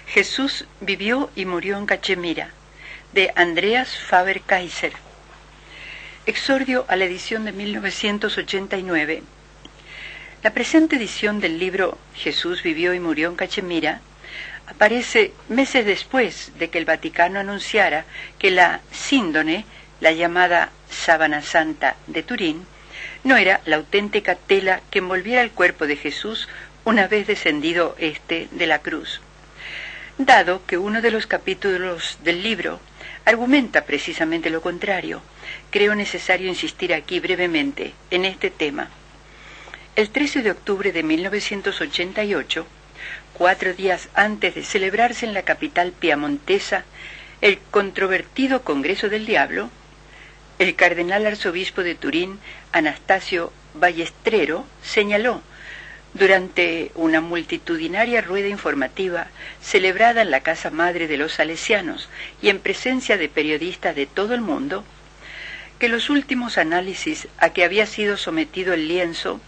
Jesús vivió y murió en Cachemira, de Andreas Faber-Kaiser. Exordio a la edición de 1989. La presente edición del libro Jesús vivió y murió en Cachemira aparece meses después de que el Vaticano anunciara que la síndone, la llamada sábana santa de Turín, no era la auténtica tela que envolviera el cuerpo de Jesús una vez descendido éste de la cruz. Dado que uno de los capítulos del libro argumenta precisamente lo contrario, creo necesario insistir aquí brevemente en este tema. El 13 de octubre de 1988, 4 días antes de celebrarse en la capital piamontesa el controvertido Congreso del Diablo, el cardenal arzobispo de Turín, Anastasio Ballestrero, señaló, durante una multitudinaria rueda informativa celebrada en la casa madre de los salesianos y en presencia de periodistas de todo el mundo, que los últimos análisis a que había sido sometido el lienzo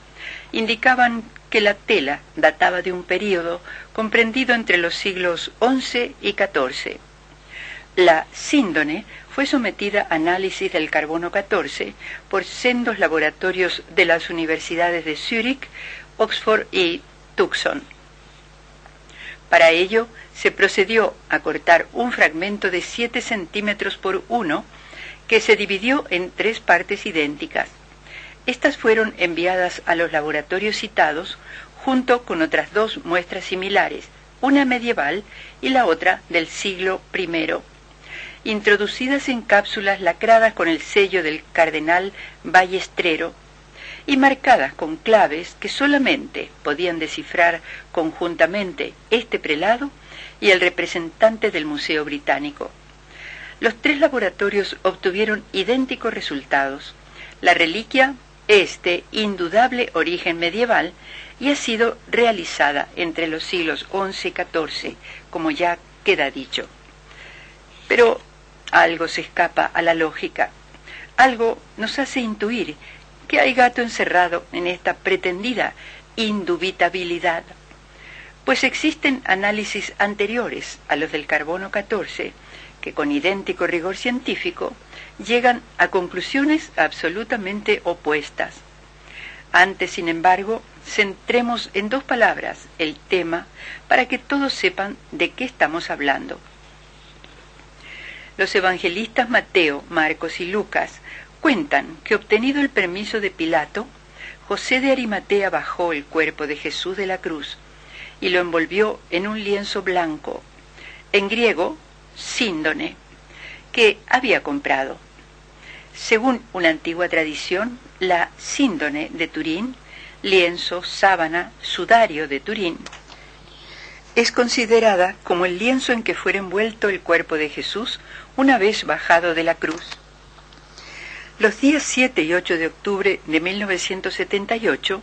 indicaban que la tela databa de un período comprendido entre los siglos XI y XIV. La síndone fue sometida a análisis del carbono 14 por sendos laboratorios de las universidades de Zúrich, Oxford y Tucson. Para ello, se procedió a cortar un fragmento de 7 centímetros por 1 que se dividió en 3 partes idénticas. Estas fueron enviadas a los laboratorios citados junto con otras 2 muestras similares, una medieval y la otra del siglo I, introducidas en cápsulas lacradas con el sello del cardenal Ballestrero y marcadas con claves que solamente podían descifrar conjuntamente este prelado y el representante del Museo Británico. Los 3 laboratorios obtuvieron idénticos resultados. La reliquia es de indudable origen medieval y ha sido realizada entre los siglos XI y XIV, como ya queda dicho. Pero algo se escapa a la lógica. Algo nos hace intuir que hay gato encerrado en esta pretendida indubitabilidad, pues existen análisis anteriores a los del carbono 14 que con idéntico rigor científico llegan a conclusiones absolutamente opuestas. Antes, sin embargo, centremos en 2 palabras el tema para que todos sepan de qué estamos hablando. Los evangelistas Mateo, Marcos y Lucas cuentan que obtenido el permiso de Pilato, José de Arimatea bajó el cuerpo de Jesús de la cruz y lo envolvió en un lienzo blanco, en griego, síndone, que había comprado. Según una antigua tradición, la síndone de Turín, lienzo, sábana, sudario de Turín, es considerada como el lienzo en que fuera envuelto el cuerpo de Jesús una vez bajado de la cruz. Los días 7 y 8 de octubre de 1978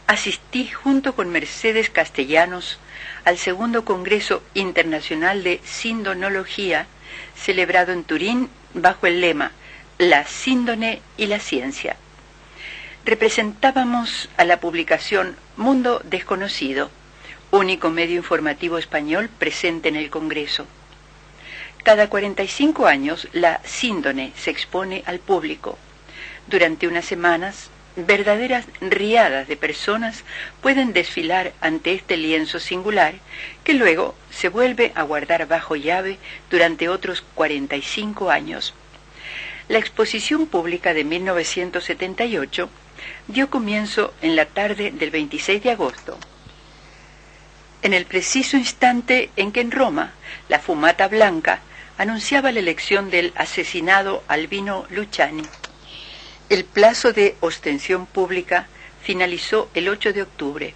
asistí junto con Mercedes Castellanos al segundo Congreso Internacional de Sindonología, celebrado en Turín bajo el lema La síndone y la ciencia. Representábamos a la publicación Mundo Desconocido, único medio informativo español presente en el Congreso. Cada 45 años la síndone se expone al público. Durante unas semanas, verdaderas riadas de personas pueden desfilar ante este lienzo singular que luego se vuelve a guardar bajo llave durante otros 45 años. La exposición pública de 1978 dio comienzo en la tarde del 26 de agosto. En el preciso instante en que en Roma la fumata blanca anunciaba la elección del asesinado Albino Luciani. El plazo de ostensión pública finalizó el 8 de octubre.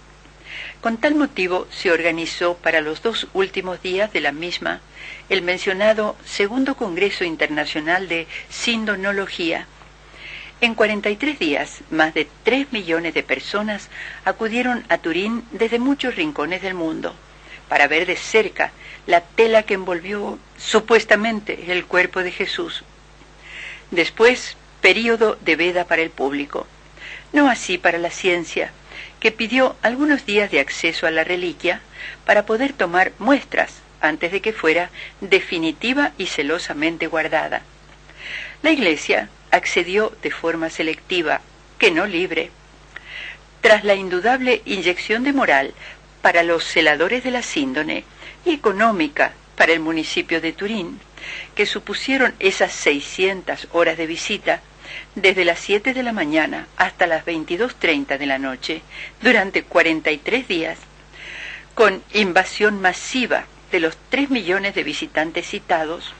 Con tal motivo se organizó para los 2 últimos días de la misma el mencionado Segundo Congreso Internacional de Sindonología. En 43 días, más de 3 millones de personas acudieron a Turín desde muchos rincones del mundo para ver de cerca la tela que envolvió supuestamente el cuerpo de Jesús. Después, período de veda para el público. No así para la ciencia, que pidió algunos días de acceso a la reliquia para poder tomar muestras antes de que fuera definitiva y celosamente guardada. La Iglesia accedió de forma selectiva, que no libre. Tras la indudable inyección de moral para los celadores de la síndone y económica para el municipio de Turín, que supusieron esas 600 horas de visita, desde las 7 de la mañana hasta las 22:30 de la noche, durante 43 días, con invasión masiva de los 3 millones de visitantes citados,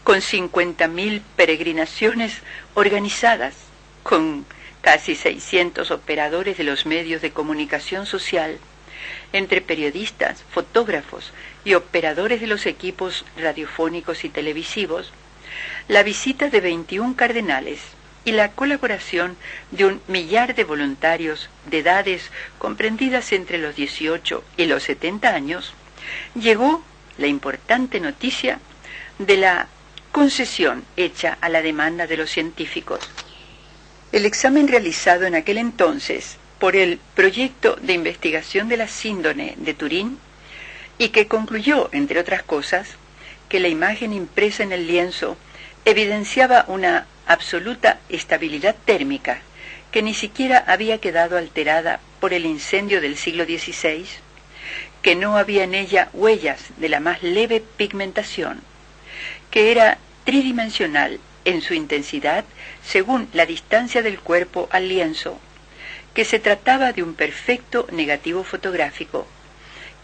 con 50.000 peregrinaciones organizadas, con casi 600 operadores de los medios de comunicación social, entre periodistas, fotógrafos y operadores de los equipos radiofónicos y televisivos, la visita de 21 cardenales y la colaboración de 1 millar de voluntarios de edades comprendidas entre los 18 y los 70 años, llegó la importante noticia de la concesión hecha a la demanda de los científicos. El examen realizado en aquel entonces por el Proyecto de Investigación de la Síndone de Turín, y que concluyó, entre otras cosas, que la imagen impresa en el lienzo evidenciaba una absoluta estabilidad térmica que ni siquiera había quedado alterada por el incendio del siglo XVI, que no había en ella huellas de la más leve pigmentación, que era tridimensional en su intensidad según la distancia del cuerpo al lienzo, que se trataba de un perfecto negativo fotográfico,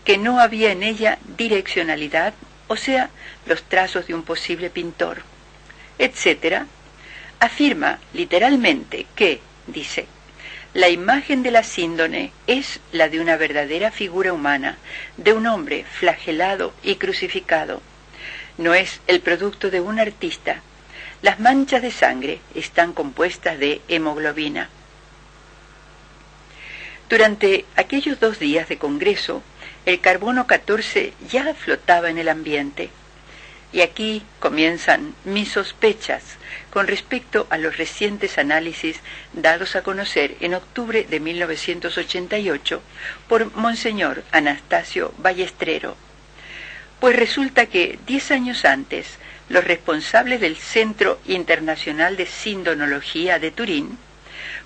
que no había en ella direccionalidad, o sea, los trazos de un posible pintor, etc., afirma literalmente que, dice, la imagen de la síndone es la de una verdadera figura humana, de un hombre flagelado y crucificado. No es el producto de un artista. Las manchas de sangre están compuestas de hemoglobina. Durante aquellos 2 días de congreso, el carbono 14 ya flotaba en el ambiente. Y aquí comienzan mis sospechas con respecto a los recientes análisis dados a conocer en octubre de 1988 por Monseñor Anastasio Ballestrero. Pues resulta que 10 años antes, los responsables del Centro Internacional de Sindonología de Turín,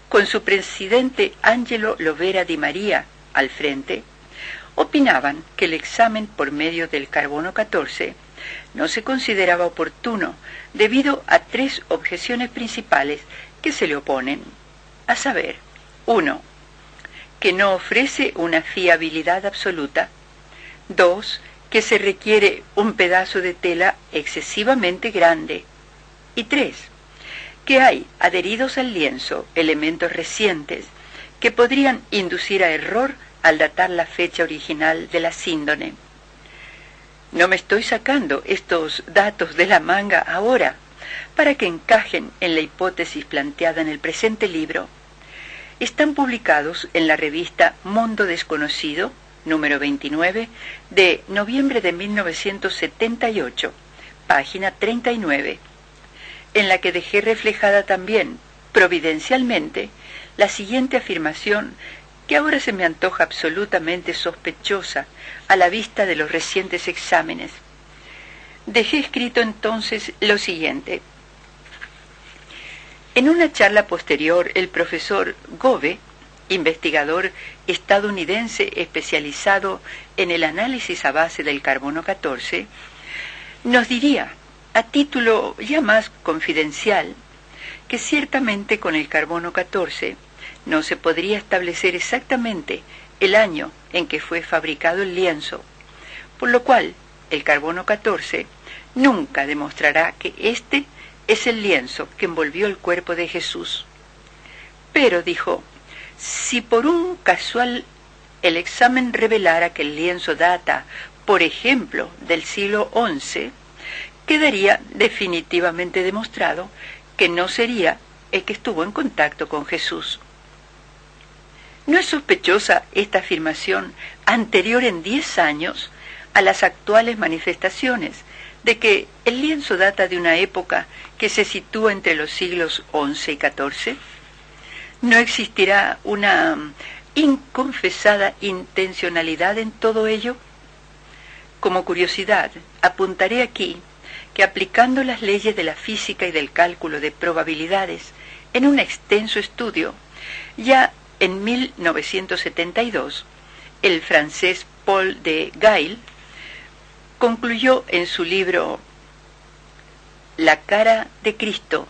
con su presidente Angelo Lovera Di Maria al frente, opinaban que el examen por medio del carbono 14 no se consideraba oportuno debido a 3 objeciones principales que se le oponen, a saber, 1, que no ofrece una fiabilidad absoluta; 2, que se requiere un pedazo de tela excesivamente grande; y 3, que hay adheridos al lienzo elementos recientes que podrían inducir a error al datar la fecha original de la síndone. No me estoy sacando estos datos de la manga ahora para que encajen en la hipótesis planteada en el presente libro. Están publicados en la revista Mundo Desconocido, número 29, de noviembre de 1978, página 39, en la que dejé reflejada también, providencialmente, la siguiente afirmación que ahora se me antoja absolutamente sospechosa a la vista de los recientes exámenes. Dejé escrito entonces lo siguiente. En una charla posterior, el profesor Gove, investigador estadounidense especializado en el análisis a base del carbono 14, nos diría, a título ya más confidencial, que ciertamente con el carbono 14 no se podría establecer exactamente el año en que fue fabricado el lienzo, por lo cual el carbono 14 nunca demostrará que este es el lienzo que envolvió el cuerpo de Jesús. Pero, dijo, si por un casual el examen revelara que el lienzo data, por ejemplo, del siglo XI, quedaría definitivamente demostrado que no sería el que estuvo en contacto con Jesús. ¿No es sospechosa esta afirmación anterior en 10 años a las actuales manifestaciones de que el lienzo data de una época que se sitúa entre los siglos XI y XIV? ¿No existirá una inconfesada intencionalidad en todo ello? Como curiosidad, apuntaré aquí que aplicando las leyes de la física y del cálculo de probabilidades en un extenso estudio, ya en 1972, el francés Paul de Gaille concluyó en su libro La cara de Cristo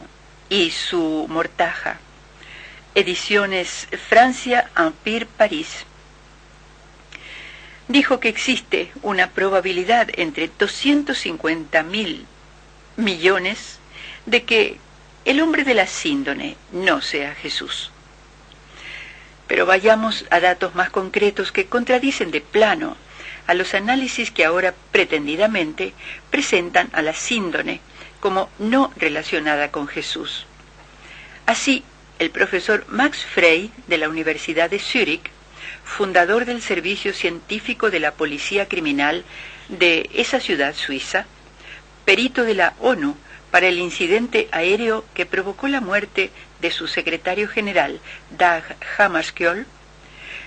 y su mortaja, ediciones Francia Empire París, dijo que existe una probabilidad entre 250.000 millones de que el hombre de la síndone no sea Jesús. Pero vayamos a datos más concretos que contradicen de plano a los análisis que ahora pretendidamente presentan a la síndone como no relacionada con Jesús. Así, el profesor Max Frey de la Universidad de Zúrich, fundador del Servicio Científico de la Policía Criminal de esa ciudad suiza, perito de la ONU para el incidente aéreo que provocó la muerte de su secretario general, Dag Hammarskjöld,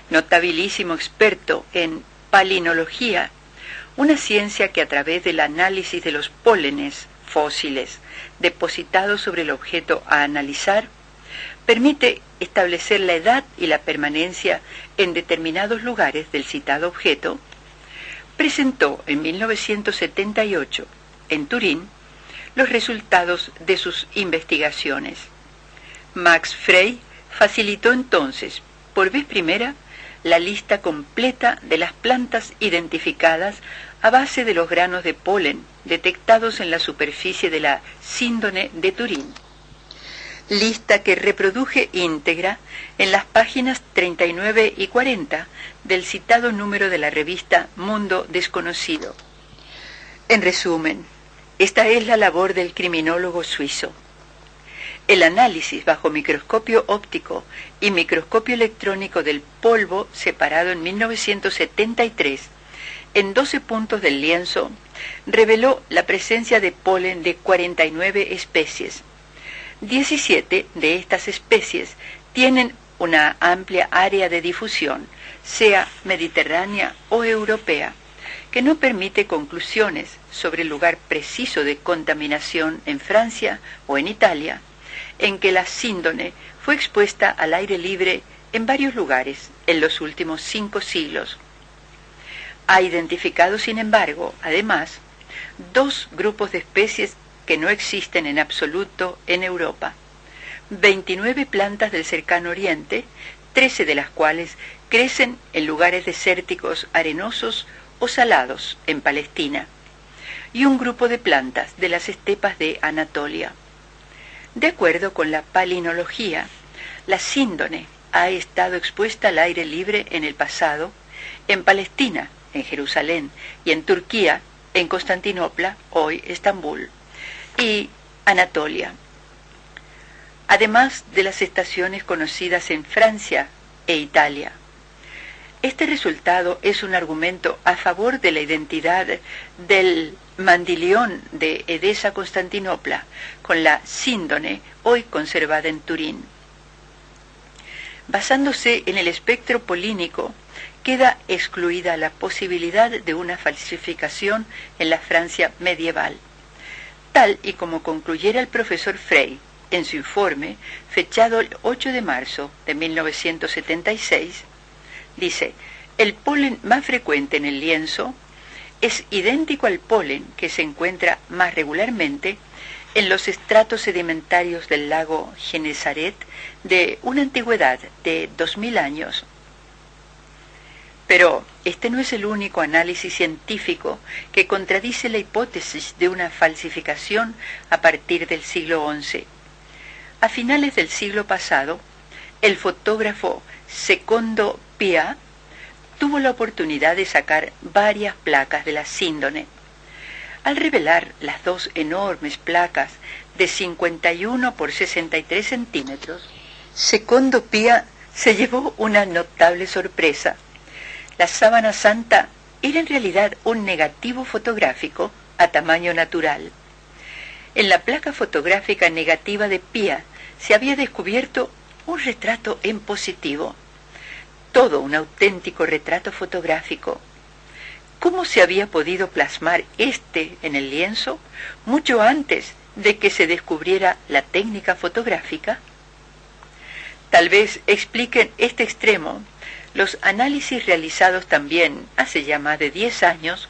notabilísimo experto en palinología, una ciencia que a través del análisis de los pólenes fósiles depositados sobre el objeto a analizar, permite establecer la edad y la permanencia en determinados lugares del citado objeto, presentó en 1978 en Turín los resultados de sus investigaciones. Max Frey facilitó entonces, por vez primera, la lista completa de las plantas identificadas a base de los granos de polen detectados en la superficie de la síndone de Turín. Lista que reproduje íntegra en las páginas 39 y 40 del citado número de la revista Mundo Desconocido. En resumen, esta es la labor del criminólogo suizo. El análisis bajo microscopio óptico y microscopio electrónico del polvo separado en 1973 en 12 puntos del lienzo reveló la presencia de polen de 49 especies. 17 de estas especies tienen una amplia área de difusión, sea mediterránea o europea, que no permite conclusiones sobre el lugar preciso de contaminación en Francia o en Italia, en que la síndone fue expuesta al aire libre en varios lugares en los últimos 5 siglos. Ha identificado, sin embargo, además, 2 grupos de especies que no existen en absoluto en Europa, 29 plantas del cercano oriente, 13 de las cuales crecen en lugares desérticos arenosos o salados en Palestina, y un grupo de plantas de las estepas de Anatolia. De acuerdo con la palinología, la síndone ha estado expuesta al aire libre en el pasado, en Palestina, en Jerusalén, y en Turquía, en Constantinopla, hoy Estambul, y Anatolia, además de las estaciones conocidas en Francia e Italia. Este resultado es un argumento a favor de la identidad del mandilión de Edesa-Constantinopla con la síndone hoy conservada en Turín. Basándose en el espectro polínico, queda excluida la posibilidad de una falsificación en la Francia medieval, tal y como concluyera el profesor Frey en su informe fechado el 8 de marzo de 1976. Dice: el polen más frecuente en el lienzo es idéntico al polen que se encuentra más regularmente en los estratos sedimentarios del lago Genesaret de una antigüedad de 2000 años. Pero este no es el único análisis científico que contradice la hipótesis de una falsificación a partir del siglo XI. A finales del siglo pasado, el fotógrafo Secondo Pia tuvo la oportunidad de sacar varias placas de la síndone. Al revelar las 2 enormes placas de 51 por 63 centímetros, Secondo Pia se llevó una notable sorpresa. La sábana santa era en realidad un negativo fotográfico a tamaño natural. En la placa fotográfica negativa de Pia se había descubierto un retrato en positivo. todo un auténtico retrato fotográfico. ¿Cómo se había podido plasmar este en el lienzo mucho antes de que se descubriera la técnica fotográfica? Tal vez expliquen este extremo los análisis realizados también hace ya más de 10 años